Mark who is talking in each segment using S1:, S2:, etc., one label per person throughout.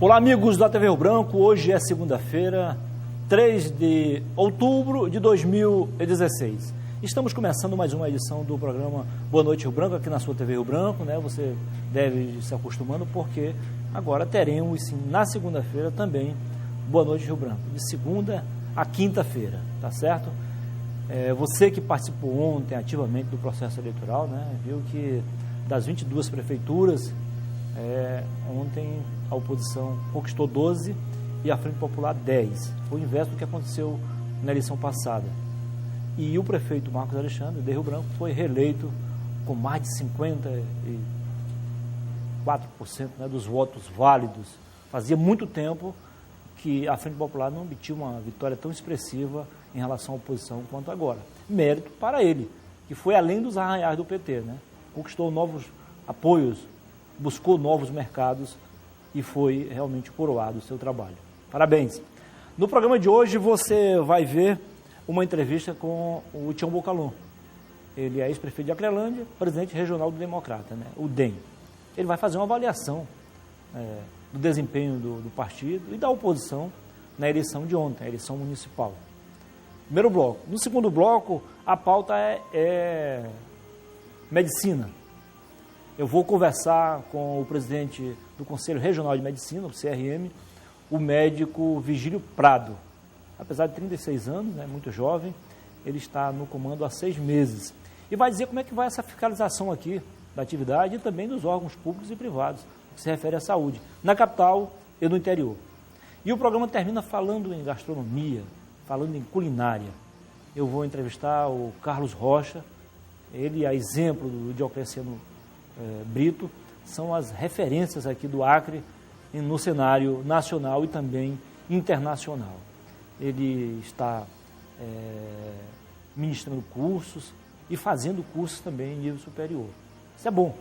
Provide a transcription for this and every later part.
S1: Olá, amigos da TV Rio Branco. Hoje é segunda-feira, 3 de outubro de 2016. Estamos começando mais uma edição do programa Boa Noite Rio Branco, aqui na sua TV Rio Branco, né? Você deve se acostumando, porque agora teremos, sim, na segunda-feira também, Boa Noite Rio Branco, de segunda a quinta-feira, tá certo? Você que participou ontem ativamente do processo eleitoral, né? Viu que das 22 prefeituras, ontem a oposição conquistou 12 e a Frente Popular 10. Foi o inverso do que aconteceu na eleição passada. E o prefeito Marcos Alexandre, de Rio Branco, foi reeleito com mais de 54%, né, dos votos válidos. Fazia muito tempo que a Frente Popular não obtinha uma vitória tão expressiva em relação à oposição quanto agora. Mérito para ele, que foi além dos arranhais do PT, né? Conquistou novos apoios, buscou novos mercados e foi realmente coroado o seu trabalho. Parabéns! No programa de hoje você vai ver uma entrevista com o Tião Bocalon. Ele é ex-prefeito de Acrelândia, presidente regional do Democrata, né? O DEM. Ele vai fazer uma avaliação do desempenho do partido e da oposição na eleição de ontem, a eleição municipal. Primeiro bloco. No segundo bloco, a pauta é medicina. Eu vou conversar com o presidente do Conselho Regional de Medicina, o CRM, o médico Vigílio Prado. Apesar de 36 anos, né, muito jovem, ele está no comando há 6 meses. E vai dizer como é que vai essa fiscalização aqui da atividade e também dos órgãos públicos e privados, que se refere à saúde, na capital e no interior. E o programa termina falando em gastronomia, falando em culinária. Eu vou entrevistar o Carlos Rocha, ele é exemplo do Diocleciano Brito, são as referências aqui do Acre no cenário nacional e também internacional. Ele está ministrando cursos e fazendo cursos também em nível superior. Isso é bom.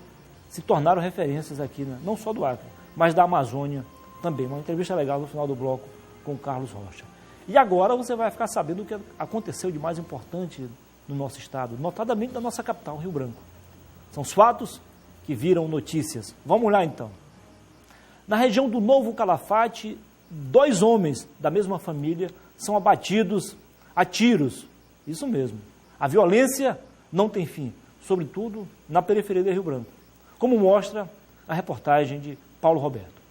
S1: Se tornaram referências aqui, né? Não só do Acre, mas da Amazônia também. Uma entrevista legal no final do bloco com o Carlos Rocha. E agora você vai ficar sabendo o que aconteceu de mais importante no nosso estado, notadamente da nossa capital, Rio Branco. São os fatos que viram notícias. Vamos lá, então. Na região do Novo Calafate, 2 homens da mesma família são abatidos a tiros. Isso mesmo. A violência não tem fim, sobretudo na periferia de Rio Branco, como mostra a reportagem de Paulo Roberto.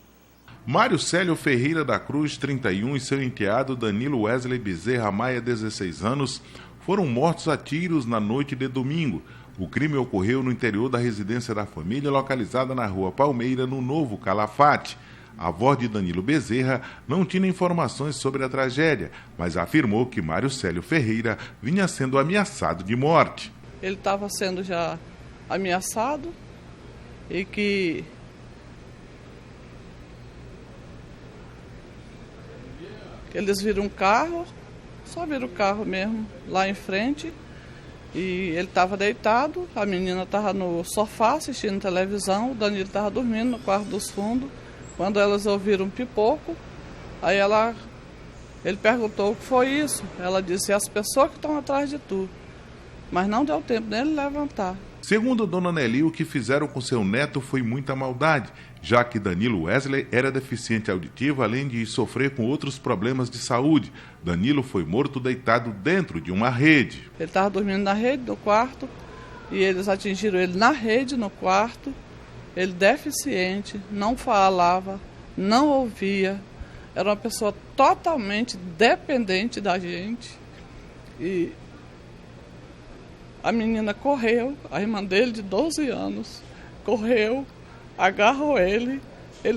S2: Mário Célio Ferreira da Cruz, 31, e seu enteado Danilo Wesley Bezerra Maia, 16 anos, foram mortos a tiros na noite de domingo. O crime ocorreu no interior da residência da família, localizada na Rua Palmeira, no Novo Calafate. A avó de Danilo Bezerra não tinha informações sobre a tragédia, mas afirmou que Mário Célio Ferreira vinha sendo ameaçado de morte.
S3: Ele estava sendo já ameaçado e que eles viram um carro, só viram o carro mesmo, lá em frente, e ele estava deitado, a menina estava no sofá assistindo televisão, o Danilo estava dormindo no quarto dos fundos. Quando elas ouviram um pipoco, aí ele perguntou o que foi isso. Ela disse, as pessoas que estão atrás de tu. Mas não deu tempo dele levantar.
S2: Segundo Dona Nelly, o que fizeram com seu neto foi muita maldade, já que Danilo Wesley era deficiente auditivo, além de sofrer com outros problemas de saúde. Danilo foi morto deitado dentro de uma rede.
S3: Ele estava dormindo na rede do quarto e eles atingiram ele na rede, no quarto. Ele deficiente, não falava, não ouvia, era uma pessoa totalmente dependente da gente. E a menina correu, a irmã dele de 12 anos, correu, agarrou ele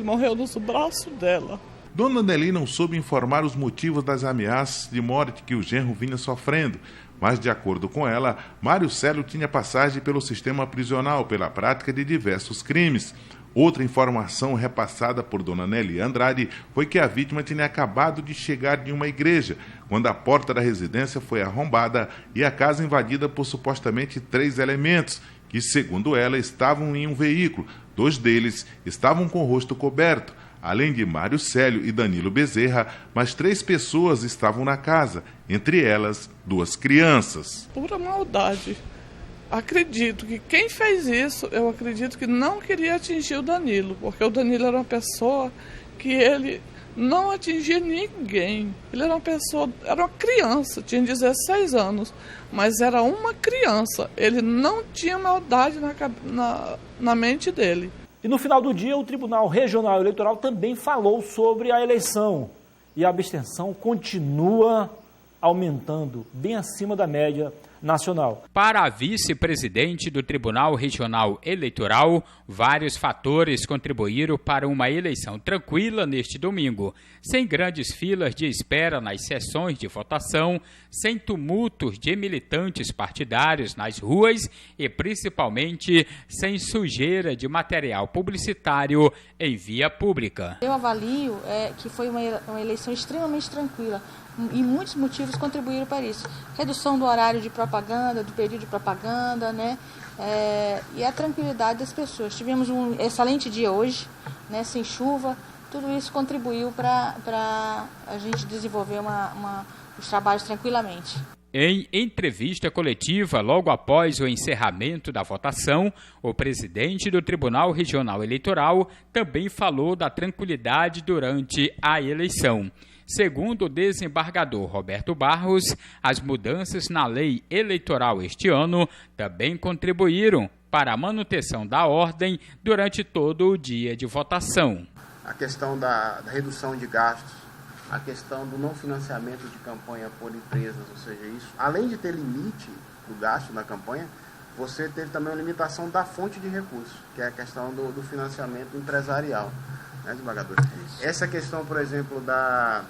S3: morreu nos braços dela.
S2: Dona Nelly não soube informar os motivos das ameaças de morte que o genro vinha sofrendo, mas, de acordo com ela, Mário Célio tinha passagem pelo sistema prisional pela prática de diversos crimes. Outra informação repassada por Dona Nelly Andrade foi que a vítima tinha acabado de chegar de uma igreja, quando a porta da residência foi arrombada e a casa invadida por supostamente 3 elementos, que, segundo ela, estavam em um veículo. 2 deles estavam com o rosto coberto. Além de Mário Célio e Danilo Bezerra, mais 3 pessoas estavam na casa, entre elas 2 crianças.
S3: Pura maldade. Acredito que quem fez isso, eu acredito que não queria atingir o Danilo, porque o Danilo era uma pessoa que ele não atingia ninguém. Ele era uma criança, tinha 16 anos, mas era uma criança. Ele não tinha maldade na mente dele.
S1: E no final do dia, o Tribunal Regional Eleitoral também falou sobre a eleição. E a abstenção continua aumentando, bem acima da média nacional.
S4: Para a vice-presidente do Tribunal Regional Eleitoral, vários fatores contribuíram para uma eleição tranquila neste domingo, sem grandes filas de espera nas sessões de votação, sem tumultos de militantes partidários nas ruas e, principalmente, sem sujeira de material publicitário em via pública.
S5: Eu avalio que foi uma eleição extremamente tranquila. E muitos motivos contribuíram para isso. Redução do horário de propaganda, do período de propaganda, né? E a tranquilidade das pessoas. Tivemos um excelente dia hoje, né? Sem chuva. Tudo isso contribuiu para a gente desenvolver os trabalhos tranquilamente.
S4: Em entrevista coletiva, logo após o encerramento da votação, o presidente do Tribunal Regional Eleitoral também falou da tranquilidade durante a eleição. Segundo o desembargador Roberto Barros, as mudanças na lei eleitoral este ano também contribuíram para a manutenção da ordem durante todo o dia de votação.
S6: A questão da redução de gastos, a questão do não financiamento de campanha por empresas, ou seja, isso, além de ter limite do gasto na campanha, você teve também uma limitação da fonte de recursos, que é a questão do financiamento empresarial, né, desembargador? Essa questão, por exemplo, a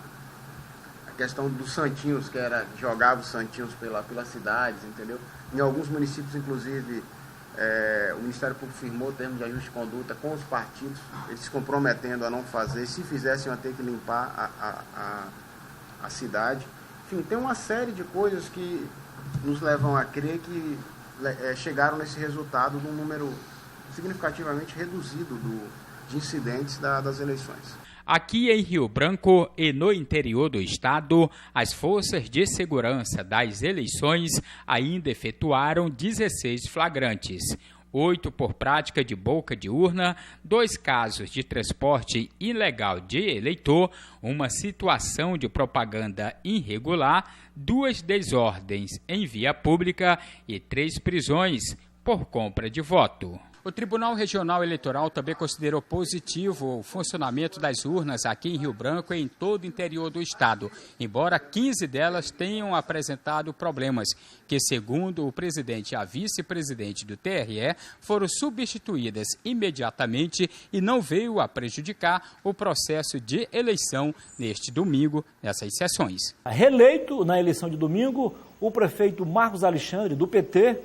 S6: questão dos santinhos, que era jogava os santinhos pelas cidades, entendeu? Em alguns municípios, inclusive, o Ministério Público firmou termos de ajuste de conduta com os partidos, eles se comprometendo a não fazer, se fizessem, iam ter que limpar a cidade. Enfim, tem uma série de coisas que nos levam a crer que chegaram nesse resultado num número significativamente reduzido de incidentes das eleições.
S4: Aqui em Rio Branco e no interior do estado, as forças de segurança das eleições ainda efetuaram 16 flagrantes. 8 por prática de boca de urna, 2 casos de transporte ilegal de eleitor, uma situação de propaganda irregular, 2 desordens em via pública e 3 prisões por compra de voto. O Tribunal Regional Eleitoral também considerou positivo o funcionamento das urnas aqui em Rio Branco e em todo o interior do estado, embora 15 delas tenham apresentado problemas, que, segundo o presidente e a vice-presidente do TRE, foram substituídas imediatamente e não veio a prejudicar o processo de eleição neste domingo, nessas sessões.
S1: Reeleito na eleição de domingo, o prefeito Marcos Alexandre, do PT,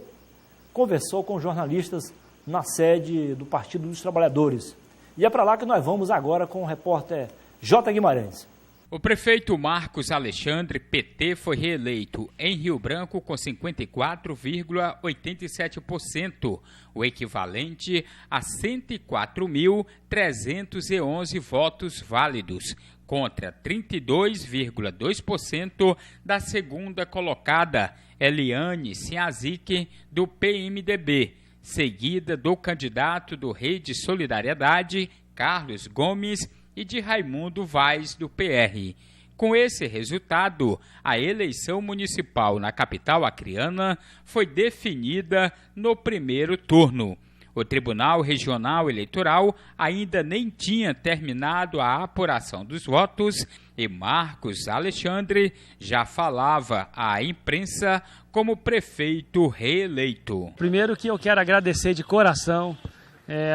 S1: conversou com jornalistas na sede do Partido dos Trabalhadores. E é para lá que nós vamos agora com o repórter J. Guimarães.
S4: O prefeito Marcos Alexandre, PT, foi reeleito em Rio Branco com 54,87%, o equivalente a 104.311 votos válidos, contra 32,2% da segunda colocada, Eliane Sinhazic, do PMDB, seguida do candidato do Rede Solidariedade, Carlos Gomes, e de Raimundo Vaz, do PR. Com esse resultado, a eleição municipal na capital acreana foi definida no primeiro turno. O Tribunal Regional Eleitoral ainda nem tinha terminado a apuração dos votos e Marcos Alexandre já falava à imprensa como prefeito reeleito.
S7: Primeiro que eu quero agradecer de coração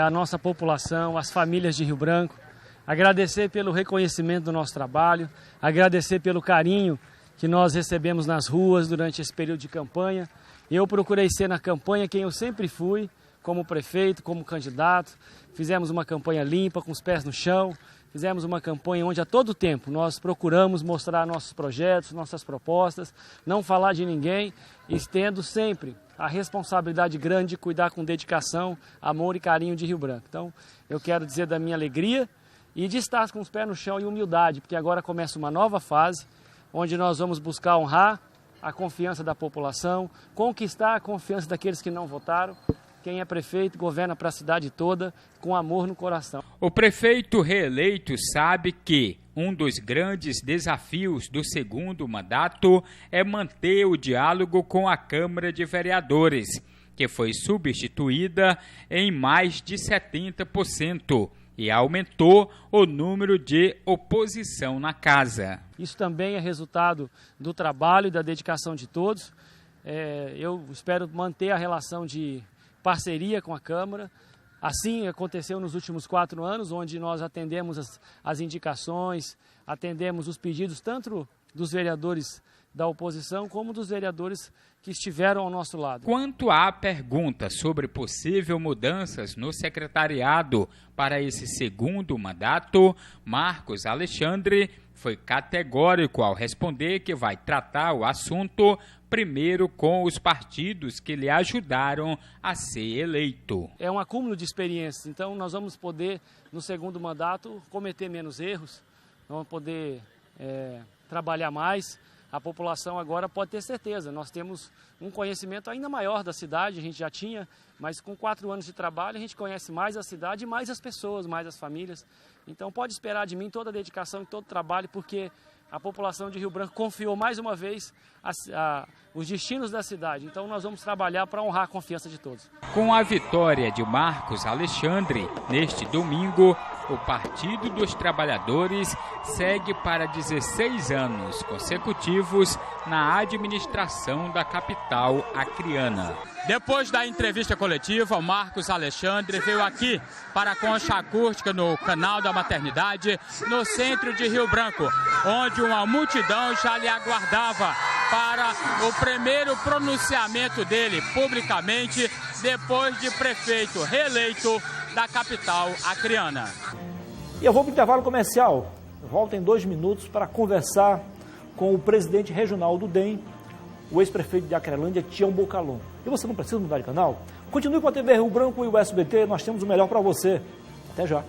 S7: a nossa população, as famílias de Rio Branco, agradecer pelo reconhecimento do nosso trabalho, agradecer pelo carinho que nós recebemos nas ruas durante esse período de campanha. Eu procurei ser na campanha quem eu sempre fui, como prefeito, como candidato. Fizemos uma campanha limpa, com os pés no chão. Fizemos uma campanha onde a todo tempo nós procuramos mostrar nossos projetos, nossas propostas, não falar de ninguém e tendo sempre a responsabilidade grande de cuidar com dedicação, amor e carinho de Rio Branco. Então, eu quero dizer da minha alegria e de estar com os pés no chão e humildade, porque agora começa uma nova fase, onde nós vamos buscar honrar a confiança da população, conquistar a confiança daqueles que não votaram quem é prefeito governa para a cidade toda com amor no coração.
S4: O prefeito reeleito sabe que um dos grandes desafios do segundo mandato é manter o diálogo com a Câmara de Vereadores, que foi substituída em mais de 70% e aumentou o número de oposição na casa.
S7: Isso também é resultado do trabalho e da dedicação de todos. Eu espero manter a relação de parceria com a Câmara. Assim aconteceu nos últimos 4 anos, onde nós atendemos as indicações, atendemos os pedidos tanto dos vereadores da oposição como dos vereadores que estiveram ao nosso lado.
S4: Quanto à pergunta sobre possível mudanças no secretariado para esse segundo mandato, Marcos Alexandre foi categórico ao responder que vai tratar o assunto primeiro com os partidos que lhe ajudaram a ser eleito.
S7: É um acúmulo de experiências, então nós vamos poder, no segundo mandato, cometer menos erros, vamos poder trabalhar mais. A população agora pode ter certeza, nós temos um conhecimento ainda maior da cidade, a gente já tinha, mas com 4 anos de trabalho a gente conhece mais a cidade, mais as pessoas, mais as famílias. Então pode esperar de mim toda a dedicação e todo o trabalho, porque a população de Rio Branco confiou mais uma vez os destinos da cidade. Então nós vamos trabalhar para honrar a confiança de todos.
S4: Com a vitória de Marcos Alexandre, neste domingo, o Partido dos Trabalhadores segue para 16 anos consecutivos na administração da capital acreana. Depois da entrevista coletiva, o Marcos Alexandre veio aqui para a concha acústica no Canal da Maternidade, no centro de Rio Branco, onde uma multidão já lhe aguardava para o primeiro pronunciamento dele publicamente, depois de prefeito reeleito da capital acreana.
S1: E eu vou para o intervalo comercial. Volto em 2 minutos para conversar com o presidente regional do DEM, o ex-prefeito de Acrelândia, Tião Bocalon. E você não precisa mudar de canal? Continue com a TV Rio Branco e o SBT, nós temos o melhor para você. Até já.